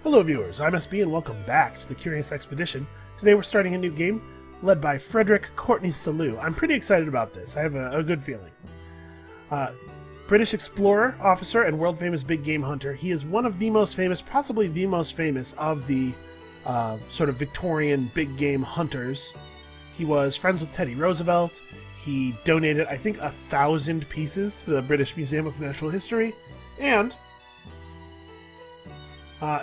Hello viewers, I'm SB and welcome back to the Curious Expedition. Today we're starting a new game led by Frederick Courtney Salou. I'm pretty excited about this. I have a good feeling. British explorer, officer, and world-famous big game hunter. He is one of the most famous, possibly the most famous of the sort of Victorian big game hunters. He was friends with Teddy Roosevelt. He donated, I think, 1,000 pieces to the British Museum of Natural History. And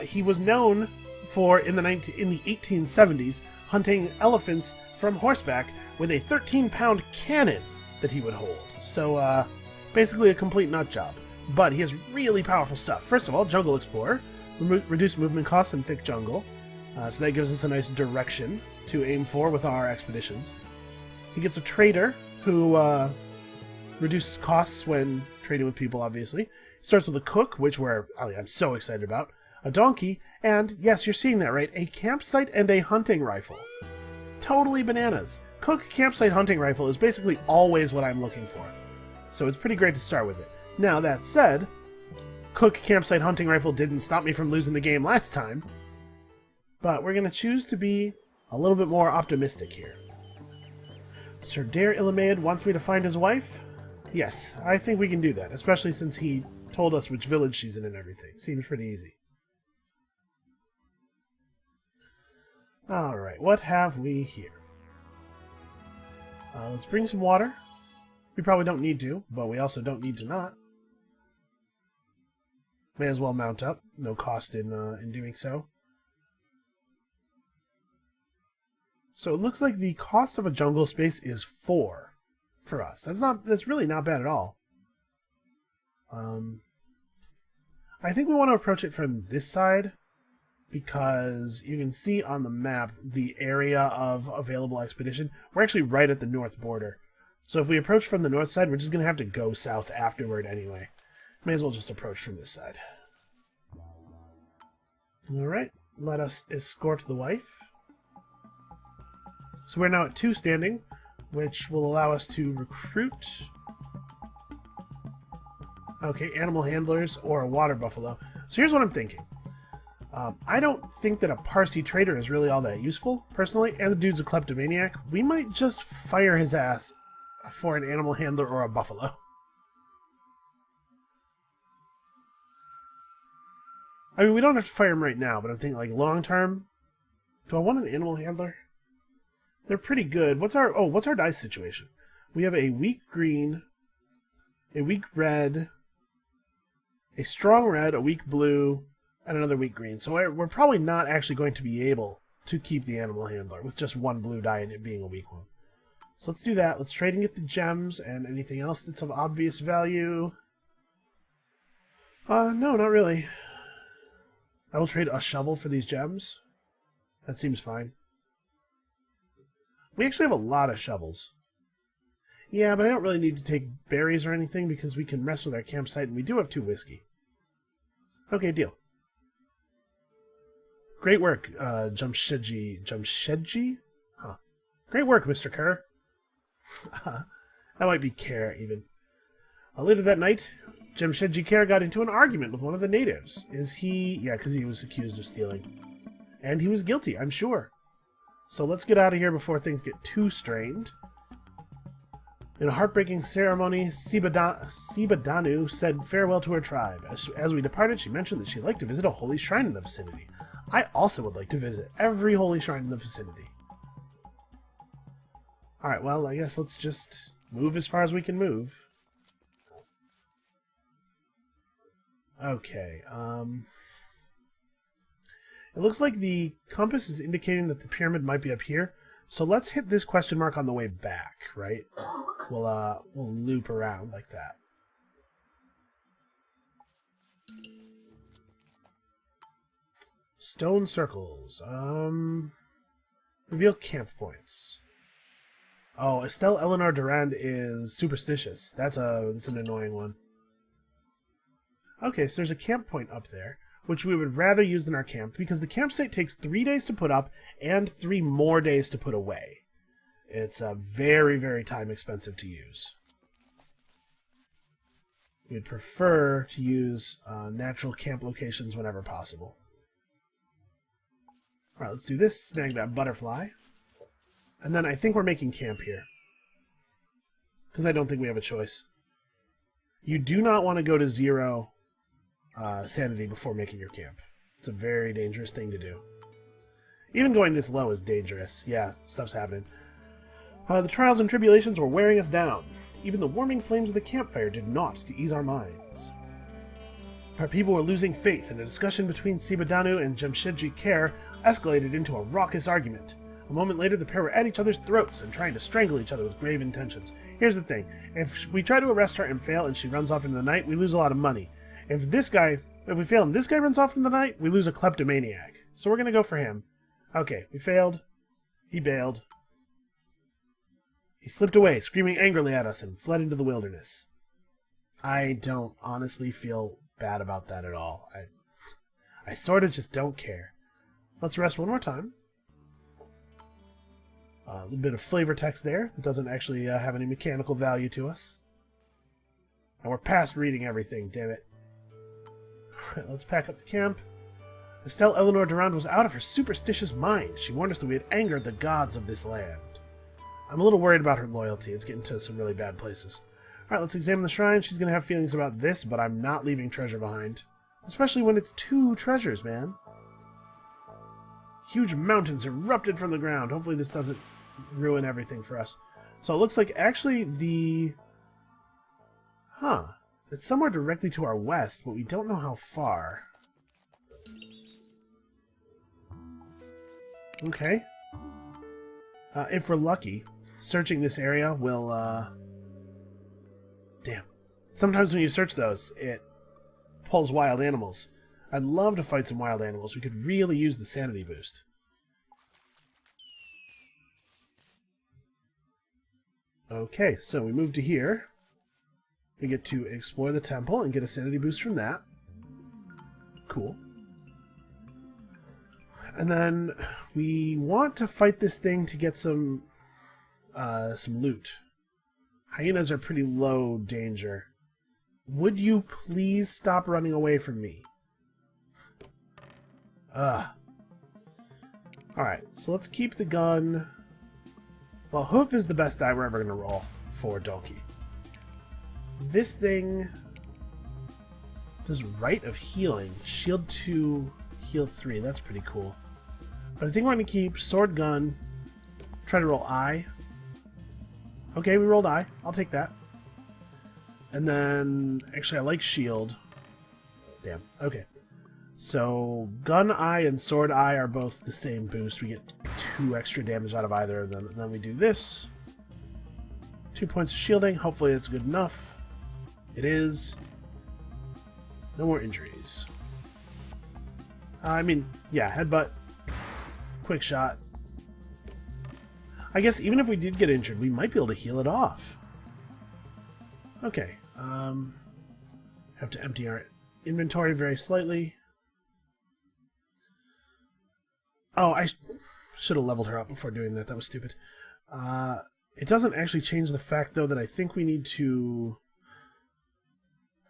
he was known for, in the 1870s, hunting elephants from horseback with a 13-pound cannon that he would hold. So, basically a complete nut job. But he has really powerful stuff. First of all, Jungle Explorer. Reduce movement costs in thick jungle. So that gives us a nice direction to aim for with our expeditions. He gets a trader who reduces costs when trading with people, obviously. Starts with a cook, which I'm so excited about. A donkey, and yes, you're seeing that right, a campsite and a hunting rifle. Totally bananas. Cook campsite hunting rifle is basically always what I'm looking for. So it's pretty great to start with it. Now, that said, Cook campsite hunting rifle didn't stop me from losing the game last time. But we're going to choose to be a little bit more optimistic here. Sir Dare Illimaid wants me to find his wife? Yes, I think we can do that, especially since he told us which village she's in and everything. Seems pretty easy. Alright, what have we here? Let's bring some water. We probably don't need to, but we also don't need to not. May as well mount up. No cost in doing so. So it looks like the cost of a jungle space is 4 for us. That's really not bad at all. I think we want to approach it from this side, because you can see on the map the area of available expedition. We're actually right at the north border. So if we approach from the north side, we're just going to have to go south afterward anyway. May as well just approach from this side. Alright, let us escort the wife. So we're now at 2 standing, which will allow us to recruit. Okay, animal handlers or a water buffalo. So here's what I'm thinking. I don't think that a Parsi trader is really all that useful, personally, and the dude's a kleptomaniac. We might just fire his ass for an animal handler or a buffalo. I mean, we don't have to fire him right now, but I'm thinking, like, long-term. Do I want an animal handler? They're pretty good. What's our dice situation? We have a weak green, a weak red, a strong red, a weak blue, and another weak green. So we're probably not actually going to be able to keep the animal handler with just one blue die and it being a weak one. So let's do that. Let's trade and get the gems and anything else that's of obvious value. No, not really. I will trade a shovel for these gems. That seems fine. We actually have a lot of shovels. Yeah, but I don't really need to take berries or anything because we can rest with our campsite and we do have 2 whiskey. Okay, deal. Great work, Jamshedji? Huh. Great work, Mr. Kerr. That might be Kerr, even. Later that night, Jamshedji Kerr got into an argument with one of the natives. Is he... Yeah, because he was accused of stealing. And he was guilty, I'm sure. So let's get out of here before things get too strained. In a heartbreaking ceremony, Sibadanu said farewell to her tribe. As we departed, she mentioned that she'd like to visit a holy shrine in the vicinity. I also would like to visit every holy shrine in the vicinity. Alright, well, I guess let's just move as far as we can move. Okay, it looks like the compass is indicating that the pyramid might be up here. So let's hit this question mark on the way back, right? We'll loop around like that. Stone circles. Reveal camp points. Oh, Estelle Eleanor Durand is superstitious. That's an annoying one. Okay, so there's a camp point up there, which we would rather use than our camp, because the campsite takes 3 days to put up and 3 more days to put away. It's very, very time expensive to use. We'd prefer to use natural camp locations whenever possible. Alright, let's do this. Snag that butterfly. And then I think we're making camp here. Because I don't think we have a choice. You do not want to go to 0 sanity before making your camp. It's a very dangerous thing to do. Even going this low is dangerous. Yeah, stuff's happening. The trials and tribulations were wearing us down. Even the warming flames of the campfire did naught to ease our minds. Our people were losing faith, and a discussion between Sibadanu and Jamshedji Kher escalated into a raucous argument. A moment later, the pair were at each other's throats and trying to strangle each other with grave intentions. Here's the thing. If we try to arrest her and fail and she runs off into the night, we lose a lot of money. If we fail and this guy runs off into the night, we lose a kleptomaniac. So we're going to go for him. Okay, we failed. He bailed. He slipped away, screaming angrily at us, and fled into the wilderness. I don't honestly feel bad about that at all. I sort of just don't care. Let's rest one more time. A little bit of flavor text there that doesn't actually have any mechanical value to us. And we're past reading everything, damn it. Alright, let's pack up the camp. Estelle Eleanor Durand was out of her superstitious mind. She warned us that we had angered the gods of this land. I'm a little worried about her loyalty. It's getting to some really bad places. Alright, let's examine the shrine. She's going to have feelings about this, but I'm not leaving treasure behind. Especially when it's 2 treasures, man. Huge mountains erupted from the ground. Hopefully this doesn't ruin everything for us. So it looks like actually the... It's somewhere directly to our west, but we don't know how far. Okay. If we're lucky, searching this area will, Damn. Sometimes when you search those, it pulls wild animals. I'd love to fight some wild animals. We could really use the sanity boost. Okay, so we move to here. We get to explore the temple and get a sanity boost from that. Cool. And then we want to fight this thing to get some loot. Hyenas are pretty low danger. Would you please stop running away from me? Alright, so let's keep the gun. Well, Hoof is the best die we're ever going to roll for Donkey. This thing does Rite of Healing. Shield 2, Heal 3. That's pretty cool. But I think we're going to keep Sword Gun. Try to roll I. Okay, we rolled I. I'll take that. And then... Actually, I like Shield. Damn. Okay. So, Gun I and Sword I are both the same boost. We get 2 extra damage out of either of them. And then we do this. 2 points of shielding. Hopefully it's good enough. It is. No more injuries. I mean, yeah, headbutt. Quick shot. I guess even if we did get injured, we might be able to heal it off. Okay. Have to empty our inventory very slightly. Oh, I should have leveled her up before doing that. That was stupid. It doesn't actually change the fact, though, that I think we need to...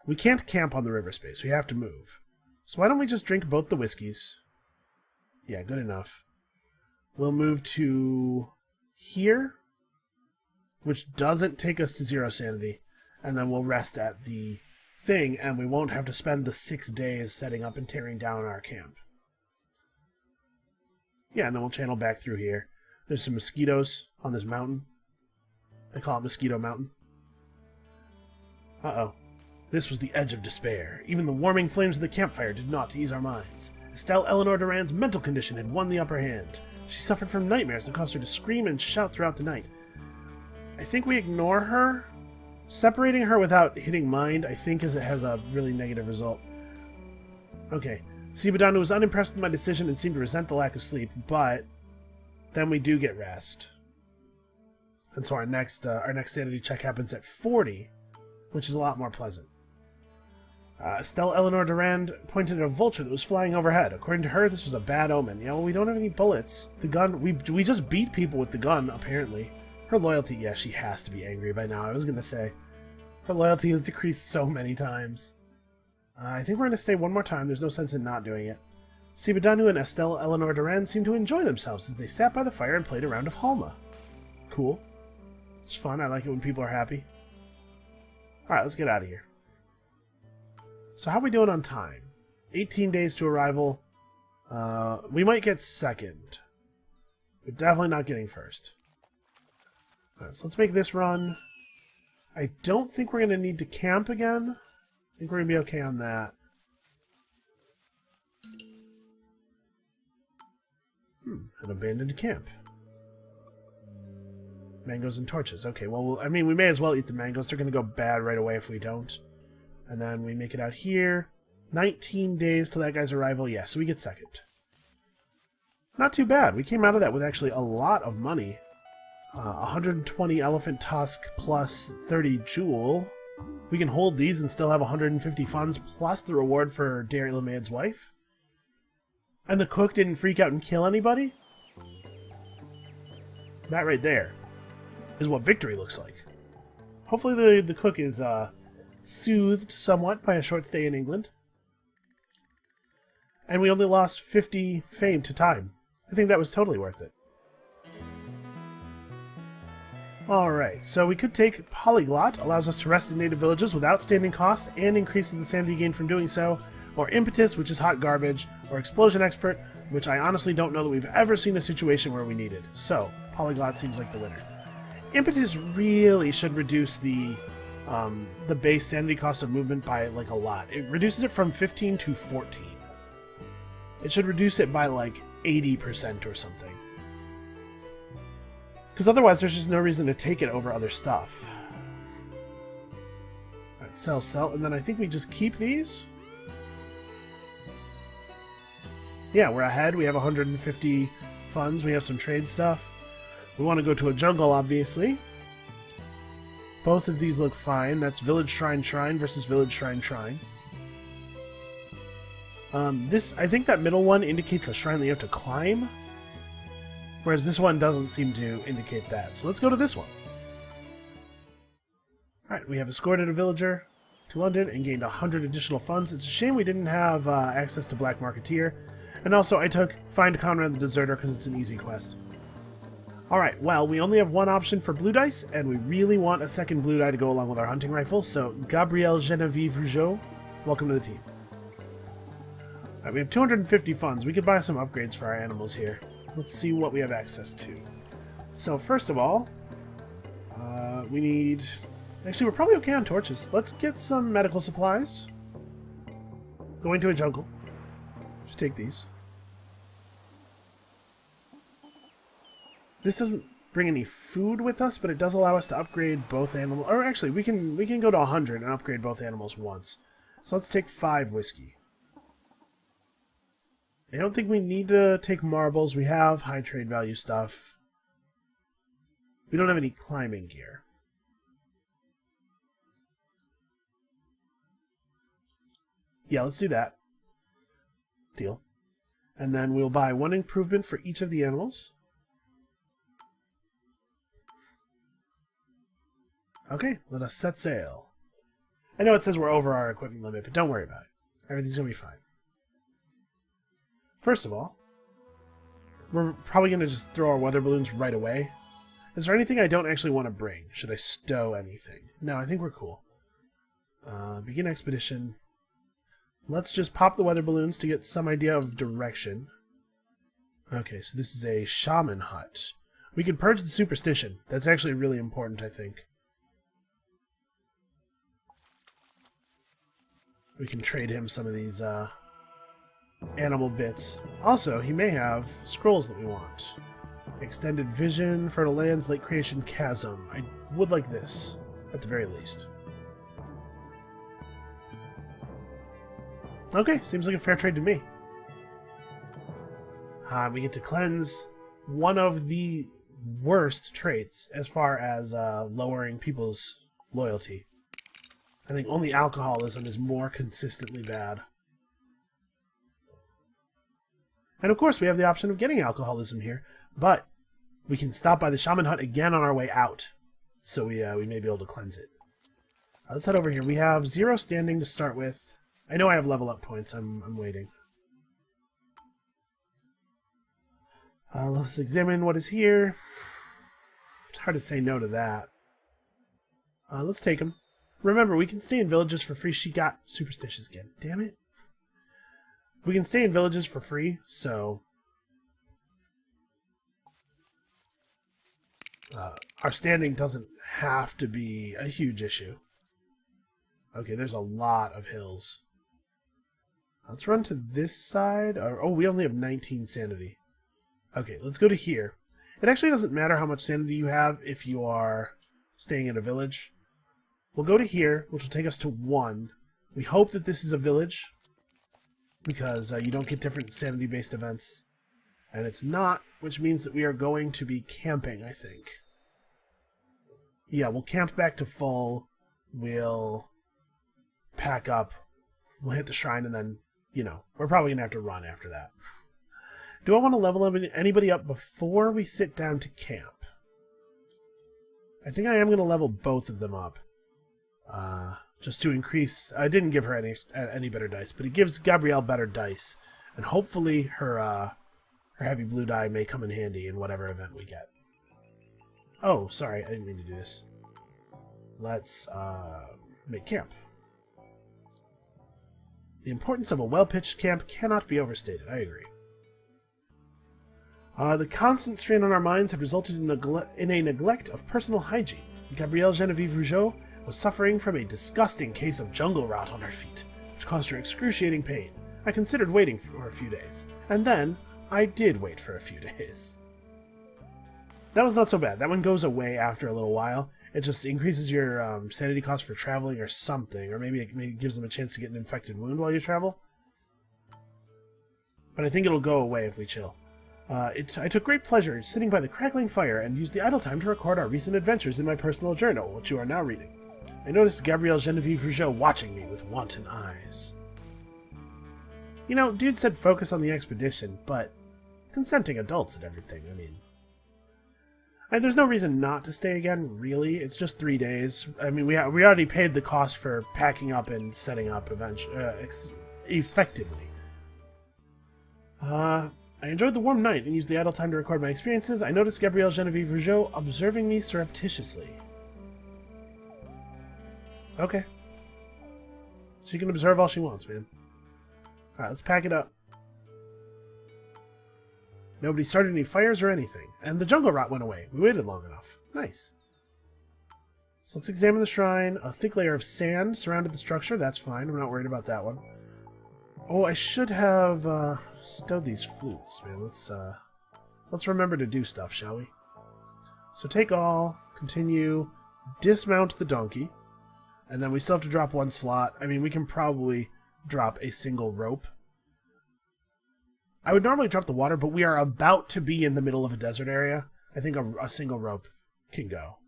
We can't camp on the river space. We have to move. So why don't we just drink both the whiskeys? Yeah, good enough. We'll move to here, which doesn't take us to 0 sanity, and then we'll rest at the thing, and we won't have to spend the 6 days setting up and tearing down our camp. Yeah, and then we'll channel back through here. There's some mosquitoes on this mountain. They call it Mosquito Mountain. Uh-oh. This was the edge of despair. Even the warming flames of the campfire did not ease our minds. Estelle Eleanor Durand's mental condition had won the upper hand. She suffered from nightmares that caused her to scream and shout throughout the night. I think we ignore her. Separating her without hitting mind, I think, has a really negative result. Okay. Sibadanu was unimpressed with my decision and seemed to resent the lack of sleep, but then we do get rest. And so our next sanity check happens at 40, which is a lot more pleasant. Estelle Eleanor Durand pointed at a vulture that was flying overhead. According to her, this was a bad omen. You know, we don't have any bullets. The gun, we just beat people with the gun, apparently. Her loyalty, yeah, she has to be angry by now. I was going to say, her loyalty has decreased so many times. I think we're going to stay one more time. There's no sense in not doing it. Sibadanu and Estelle Eleanor Duran seemed to enjoy themselves as they sat by the fire and played a round of Halma. Cool. It's fun. I like it when people are happy. Alright, let's get out of here. So how are we doing on time? 18 days to arrival. We might get second. We're definitely not getting first. Alright, so let's make this run. I don't think we're going to need to camp again. I think we're going to be okay on that. An abandoned camp. Mangoes and torches. Okay, well, I mean, we may as well eat the mangoes. They're going to go bad right away if we don't. And then we make it out here. 19 days till that guy's arrival. Yeah, so we get second. Not too bad. We came out of that with actually a lot of money. 120 elephant tusk plus 30 jewel. We can hold these and still have 150 funds plus the reward for Dairy Lamaid's wife. And the cook didn't freak out and kill anybody? That right there is what victory looks like. Hopefully the cook is soothed somewhat by a short stay in England. And we only lost 50 fame to time. I think that was totally worth it. Alright, so we could take Polyglot, allows us to rest in native villages without standing cost and increases the sanity gain from doing so, or Impetus, which is hot garbage, or Explosion Expert, which I honestly don't know that we've ever seen a situation where we needed. So, Polyglot seems like the winner. Impetus really should reduce the base sanity cost of movement by, like, a lot. It reduces it from 15 to 14. It should reduce it by, like, 80% or something. Because otherwise there's just no reason to take it over other stuff. Alright, sell, and then I think we just keep these. Yeah, we're ahead. We have 150 funds. We have some trade stuff. We want to go to a jungle, obviously. Both of these look fine. That's Village Shrine Shrine versus Village Shrine Shrine. I think that middle one indicates a shrine that you have to climb. Whereas this one doesn't seem to indicate that. So let's go to this one. Alright, we have escorted a villager to London and gained 100 additional funds. It's a shame we didn't have access to Black Marketeer. And also I took Find Conrad the Deserter because it's an easy quest. Alright, well, we only have one option for blue dice, and we really want a second blue die to go along with our hunting rifle, so Gabrielle Genevieve Rougeau, welcome to the team. Alright, we have 250 funds. We could buy some upgrades for our animals here. Let's see what we have access to. So, first of all, we need... Actually, we're probably okay on torches. Let's get some medical supplies. Going to a jungle. Just take these. This doesn't bring any food with us, but it does allow us to upgrade both animals. Or actually, we can go to 100 and upgrade both animals once. So let's take 5 whiskey. I don't think we need to take marbles. We have high trade value stuff. We don't have any climbing gear. Yeah, let's do that. Deal. And then we'll buy 1 improvement for each of the animals. Okay, let us set sail. I know it says we're over our equipment limit, but don't worry about it. Everything's going to be fine. First of all, we're probably going to just throw our weather balloons right away. Is there anything I don't actually want to bring? Should I stow anything? No, I think we're cool. Begin expedition. Let's just pop the weather balloons to get some idea of direction. Okay, so this is a shaman hut. We could purge the superstition. That's actually really important, I think. We can trade him some of these animal bits. Also, he may have scrolls that we want. Extended vision, fertile lands, late creation chasm. I would like this, at the very least. Okay, seems like a fair trade to me. We get to cleanse one of the worst traits as far as lowering people's loyalty. I think only alcoholism is more consistently bad. And of course we have the option of getting alcoholism here, but we can stop by the shaman hut again on our way out. So we may be able to cleanse it. Let's head over here. We have 0 standing to start with. I know I have level up points. I'm waiting. Let's examine what is here. It's hard to say no to that. Let's take them. Remember, we can stay in villages for free. She got superstitious again. Damn it. We can stay in villages for free, so... our standing doesn't have to be a huge issue. Okay, there's a lot of hills. Let's run to this side. Oh, we only have 19 sanity. Okay, let's go to here. It actually doesn't matter how much sanity you have if you are staying in a village. We'll go to here, which will take us to 1. We hope that this is a village, because you don't get different sanity-based events. And it's not, which means that we are going to be camping, I think. Yeah, we'll camp back to full. We'll pack up. We'll hit the shrine, and then, you know, we're probably going to have to run after that. Do I want to level anybody up before we sit down to camp? I think I am going to level both of them up. Just to increase... I didn't give her any better dice, but it gives Gabrielle better dice. And hopefully her heavy blue die may come in handy in whatever event we get. Oh, sorry, I didn't mean to do this. Let's make camp. The importance of a well-pitched camp cannot be overstated. I agree. The constant strain on our minds had resulted in a neglect of personal hygiene. Gabrielle Genevieve Rougeau was suffering from a disgusting case of jungle rot on her feet, which caused her excruciating pain. I considered waiting for a few days, and then I did wait for a few days. That was not so bad. That one goes away after a little while. It just increases your sanity cost for traveling or something, or maybe it gives them a chance to get an infected wound while you travel. But I think it'll go away if we chill. I took great pleasure sitting by the crackling fire and used the idle time to record our recent adventures in my personal journal, which you are now reading. I noticed Gabrielle Genevieve Rougeau watching me with wanton eyes. You know, dude said focus on the expedition, but consenting adults and everything, I mean... there's no reason not to stay again, really. It's just 3 days. I mean, we already paid the cost for packing up and setting up effectively. I enjoyed the warm night and used the idle time to record my experiences. I noticed Gabrielle Genevieve Rougeau observing me surreptitiously. Okay. She can observe all she wants, man. Alright, let's pack it up. Nobody started any fires or anything, and the jungle rot went away. We waited long enough. Nice. So let's examine the shrine. A thick layer of sand surrounded the structure. That's fine. I'm not worried about that one. Oh, I should have stowed these flutes, man. Let's remember to do stuff, shall we? So take all, continue, dismount the donkey, and then we still have to drop 1 slot. I mean, we can probably drop a single rope. I would normally drop the water, but we are about to be in the middle of a desert area. I think a single rope can go.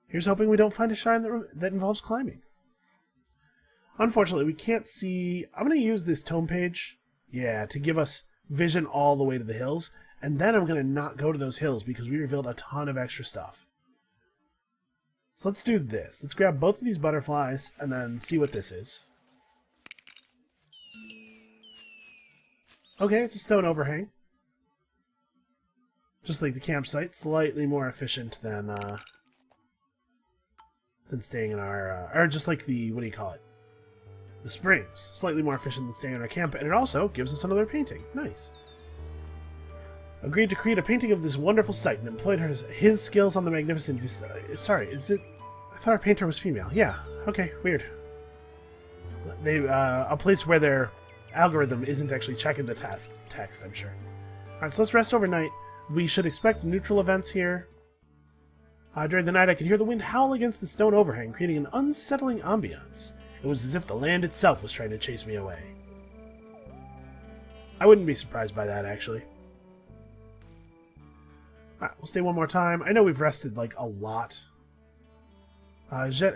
Here's hoping we don't find a shrine that involves climbing. Unfortunately, we can't see... I'm going to use this tome page, yeah, to give us vision all the way to the hills, and then I'm going to not go to those hills because we revealed a ton of extra stuff. So let's do this. Let's grab both of these butterflies and then see what this is. Okay, it's a stone overhang. Just like the campsite, slightly more efficient than staying in our... or just like the... what do you call it? The springs. Slightly more efficient than staying in our camp, and it also gives us another painting. Nice. Agreed to create a painting of this wonderful sight and employed his skills on the magnificent vista. Sorry, is it... I thought our painter was female. Yeah, okay, weird. They, a place where their algorithm isn't actually checking the text, I'm sure. Alright, so let's rest overnight. We should expect neutral events here. During the night, I could hear the wind howl against the stone overhang, creating an unsettling ambiance. It was as if the land itself was trying to chase me away. I wouldn't be surprised by that, actually. Alright, we'll stay one more time. I know we've rested, like, a lot.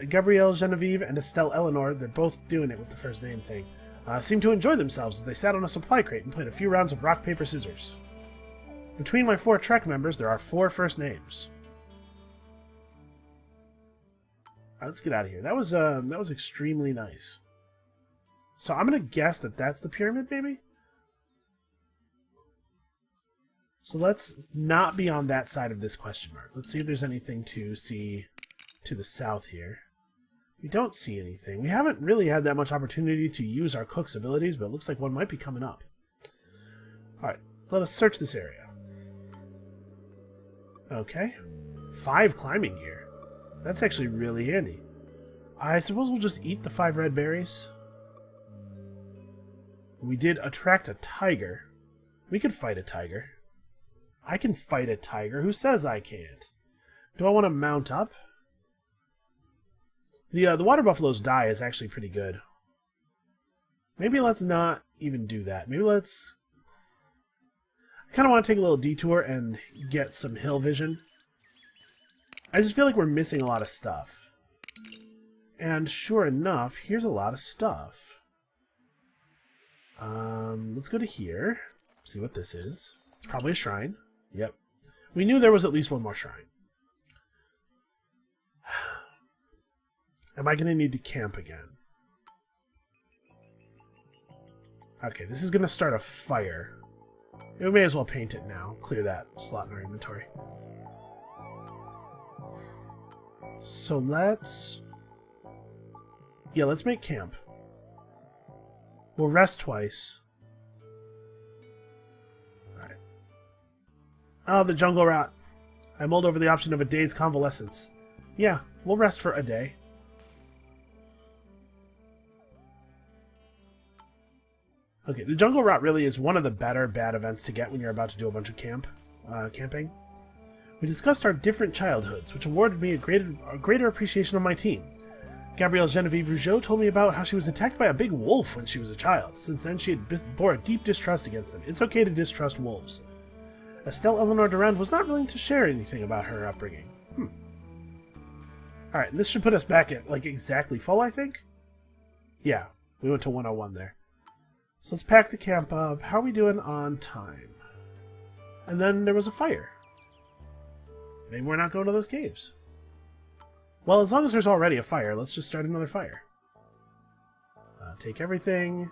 Gabrielle Genevieve and Estelle Eleanor, they're both doing it with the first name thing, seemed to enjoy themselves as they sat on a supply crate and played a few rounds of rock, paper, scissors. Between my 4 Trek members, there are 4 first names. Alright, let's get out of here. That was extremely nice. So I'm gonna guess that that's the pyramid, maybe? So let's not be on that side of this question mark. Let's see if there's anything to see to the south here. We don't see anything. We haven't really had that much opportunity to use our cook's abilities, but it looks like one might be coming up. Alright, let us search this area. Okay. 5 climbing gear. That's actually really handy. I suppose we'll just eat the 5 red berries. We did attract a tiger. We could fight a tiger. I can fight a tiger. Who says I can't? Do I want to mount up? The water buffalo's die is actually pretty good. Maybe let's not even do that. Maybe let's... I kind of want to take a little detour and get some hill vision. I just feel like we're missing a lot of stuff. And sure enough, here's a lot of stuff. Let's go to here. See what this is. It's probably a shrine. Yep. We knew there was at least one more shrine. Am I going to need to camp again? Okay, this is going to start a fire. We may as well paint it now. Clear that slot in our inventory. So let's... Yeah, let's make camp. We'll rest twice. Alright. Oh, the jungle rat. I mulled over the option of a day's convalescence. Yeah, we'll rest for a day. Okay, the jungle rot really is one of the better bad events to get when you're about to do a bunch of camping. We discussed our different childhoods, which awarded me a greater appreciation of my team. Gabrielle Genevieve Rougeau told me about how she was attacked by a big wolf when she was a child. Since then, she had bore a deep distrust against them. It's okay to distrust wolves. Estelle Eleanor Durand was not willing to share anything about her upbringing. Alright, and this should put us back at, like, exactly full, I think? Yeah, we went to 101 there. So let's pack the camp up. How are we doing on time? And then there was a fire. Maybe we're not going to those caves. Well, as long as there's already a fire, let's just start another fire. Take everything.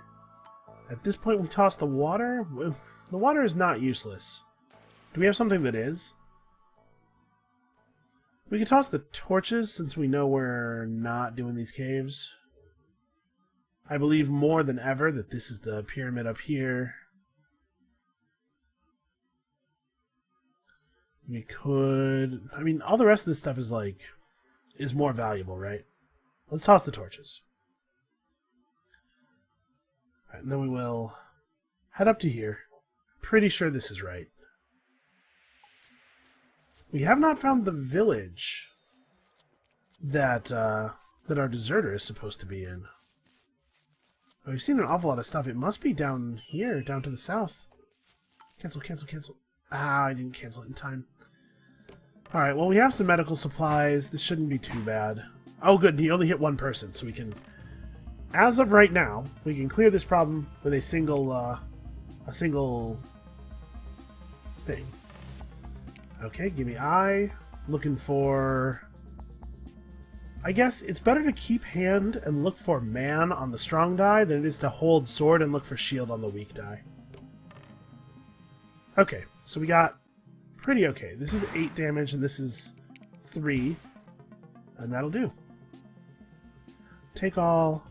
At this point, we toss the water. The water is not useless. Do we have something that is? We could toss the torches since we know we're not doing these caves. I believe more than ever that this is the pyramid up here. We could... I mean, all the rest of this stuff is like... is more valuable, right? Let's toss the torches. Alright, and then we will head up to here. Pretty sure this is right. We have not found the village that that our deserter is supposed to be in. We've seen an awful lot of stuff. It must be down here, down to the south. Cancel, cancel, cancel. Ah, I didn't cancel it in time. Alright, well, we have some medical supplies. This shouldn't be too bad. Oh, good. He only hit one person, so we can... As of right now, we can clear this problem with a single thing. Okay, give me eye. Looking for... I guess it's better to keep hand and look for man on the strong die than it is to hold sword and look for shield on the weak die. Okay, so we got pretty okay. This is 8 damage and this is 3. And that'll do. Take all.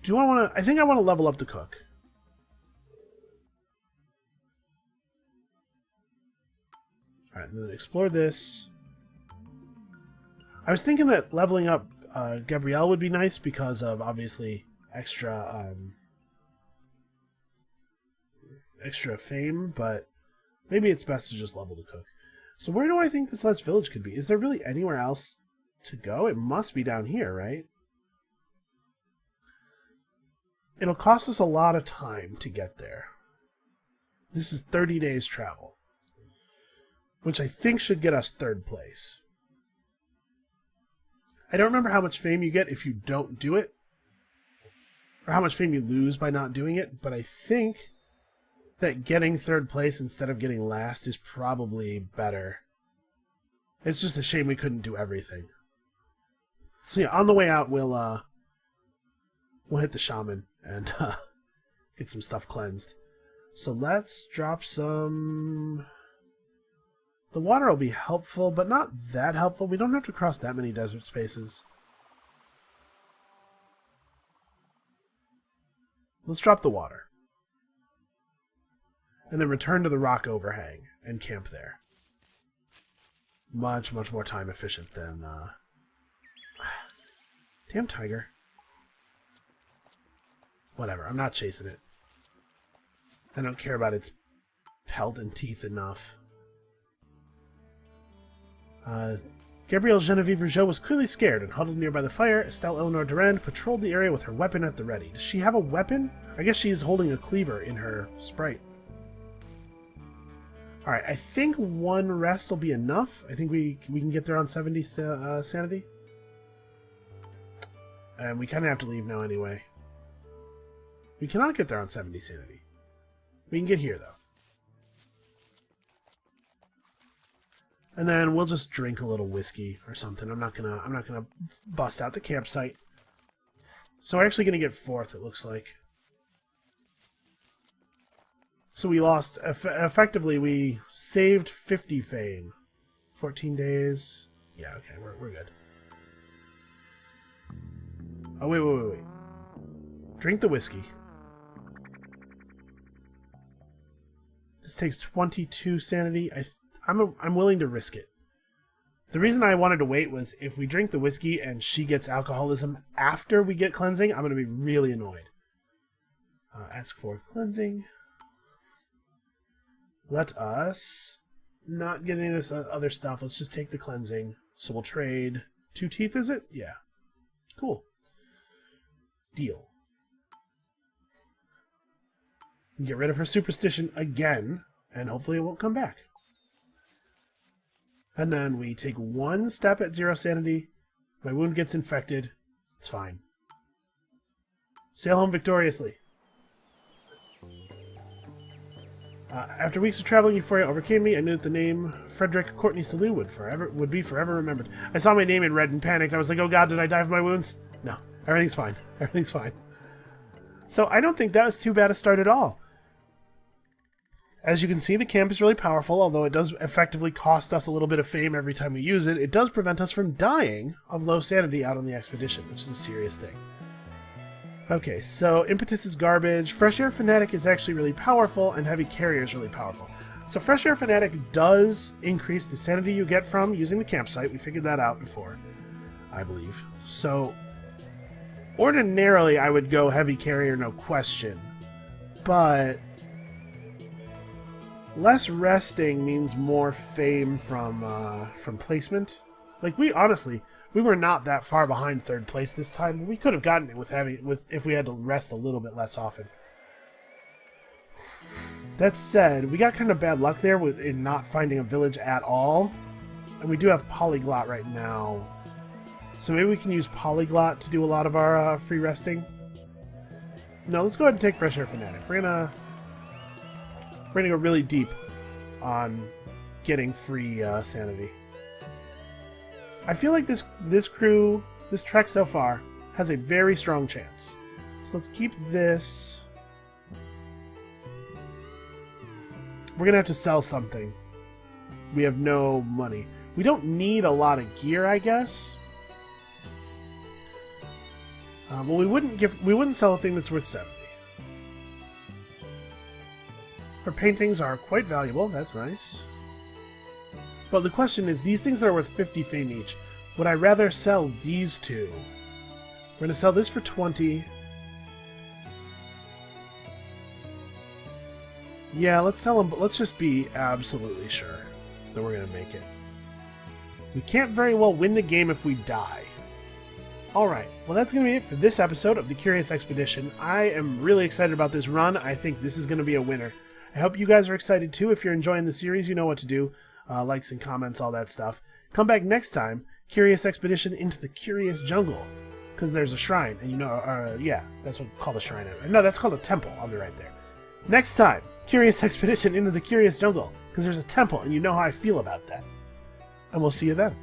Do I want to... I think I want to level up the cook. Alright, then explore this. I was thinking that leveling up Gabrielle would be nice because of, obviously, extra fame, but maybe it's best to just level the cook. So where do I think this last village could be? Is there really anywhere else to go? It must be down here, right? It'll cost us a lot of time to get there. This is 30 days travel, which I think should get us 3rd place. I don't remember how much fame you get if you don't do it, or how much fame you lose by not doing it, but I think that getting 3rd place instead of getting last is probably better. It's just a shame we couldn't do everything. So yeah, on the way out, we'll hit the shaman and get some stuff cleansed. So let's drop some... The water will be helpful, but not that helpful. We don't have to cross that many desert spaces. Let's drop the water. And then return to the rock overhang and camp there. Much, much more time efficient than... Damn tiger. Whatever, I'm not chasing it. I don't care about its pelt and teeth enough. Gabrielle Genevieve Rougeau was clearly scared and huddled nearby the fire. Estelle Eleanor Durand patrolled the area with her weapon at the ready. Does she have a weapon? I guess she's holding a cleaver in her sprite. Alright, I think one rest will be enough. I think we can get there on 70 sanity. And we kind of have to leave now anyway. We cannot get there on 70 sanity. We can get here, though. And then we'll just drink a little whiskey or something. I'm not gonna bust out the campsite. So we're actually gonna get fourth, it looks like. So we lost, effectively, we saved 50 fame. 14 days. Yeah, okay, we're good. Oh, wait. Drink the whiskey. This takes 22 sanity. I'm willing to risk it. The reason I wanted to wait was if we drink the whiskey and she gets alcoholism after we get cleansing, I'm going to be really annoyed. Ask for cleansing. Let us not get any of this other stuff. Let's just take the cleansing. So we'll trade 2 teeth, is it? Yeah. Cool. Deal. Get rid of her superstition again, and hopefully it won't come back. And then we take 1 step at 0 sanity. My wound gets infected. It's fine. Sail home victoriously. After weeks of traveling, euphoria overcame me. I knew that the name Frederick Courtney Salou would be forever remembered. I saw my name in red and panicked. I was like, oh god, did I die from my wounds? No, everything's fine. Everything's fine. So I don't think that was too bad a start at all. As you can see, the camp is really powerful, although it does effectively cost us a little bit of fame every time we use it. It does prevent us from dying of low sanity out on the expedition, which is a serious thing. Okay, so Impetus is garbage. Fresh Air Fanatic is actually really powerful, and Heavy Carrier is really powerful. So Fresh Air Fanatic does increase the sanity you get from using the campsite. We figured that out before, I believe. So ordinarily, I would go Heavy Carrier, no question. But less resting means more fame from placement. Like, we were not that far behind third place this time. We could have gotten it if we had to rest a little bit less often. That said, we got kind of bad luck there in not finding a village at all. And we do have Polyglot right now. So maybe we can use Polyglot to do a lot of our free resting. No, let's go ahead and take Fresh Air Fanatic. We're gonna go really deep on getting free sanity. I feel like this trek so far has a very strong chance. So let's keep this. We're going to have to sell something. We have no money. We don't need a lot of gear, I guess. Well, we wouldn't sell a thing that's worth 70. Our paintings are quite valuable. That's nice. But the question is, these things that are worth 50 fame each, would I rather sell these two? We're going to sell this for 20. Yeah, let's sell them, but let's just be absolutely sure that we're going to make it. We can't very well win the game if we die. Alright, well that's going to be it for this episode of The Curious Expedition. I am really excited about this run. I think this is going to be a winner. I hope you guys are excited too. If you're enjoying the series, you know what to do. Likes and comments, all that stuff. Come back next time, Curious Expedition into the Curious Jungle. Because there's a shrine, and you know, yeah, that's what called a shrine. No, that's called a temple. I'll be right there. Next time, Curious Expedition into the Curious Jungle. Because there's a temple, and you know how I feel about that. And we'll see you then.